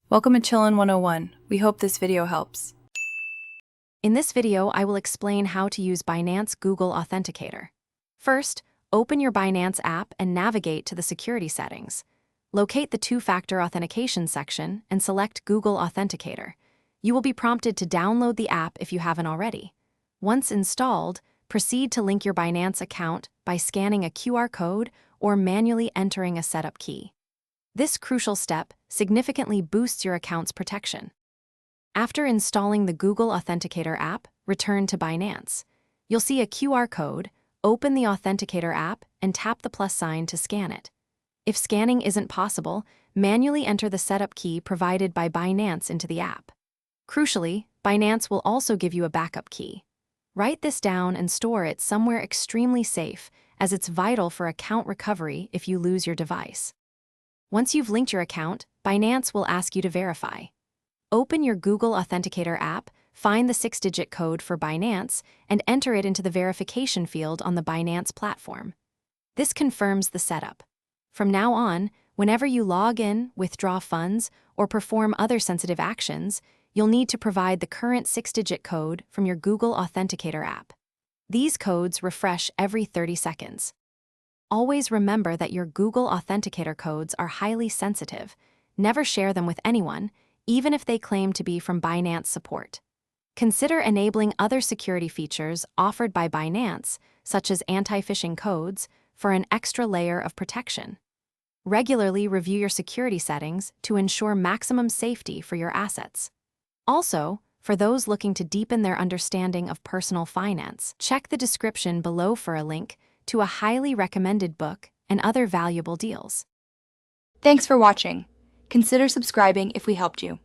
Welcome to Chillin' 101. We hope this video helps. In this video, I will explain how to use Binance Google Authenticator. First, open your Binance app and navigate to the security settings. Locate the two-factor authentication section and select Google Authenticator. You will be prompted to download the app if you haven't already. Once installed, proceed to link your Binance account by scanning a QR code or manually entering a setup key. This crucial step significantly boosts your account's protection. After installing the Google Authenticator app, return to Binance. You'll see a QR code, open the Authenticator app, and tap the plus sign to scan it. If scanning isn't possible, manually enter the setup key provided by Binance into the app. Crucially, Binance will also give you a backup key. Write this down and store it somewhere extremely safe, as it's vital for account recovery if you lose your device. Once you've linked your account, Binance will ask you to verify. Open your Google Authenticator app, find the 6-digit code for Binance, and enter it into the verification field on the Binance platform. This confirms the setup. From now on, whenever you log in, withdraw funds, or perform other sensitive actions, you'll need to provide the current 6-digit code from your Google Authenticator app. These codes refresh every 30 seconds. Always remember that your Google Authenticator codes are highly sensitive. Never share them with anyone, even if they claim to be from Binance support. Consider enabling other security features offered by Binance, such as anti-phishing codes, for an extra layer of protection. Regularly review your security settings to ensure maximum safety for your assets. Also, for those looking to deepen their understanding of personal finance, check the description below for a link to a highly recommended book and other valuable deals. Thanks for watching. Consider subscribing if we helped you.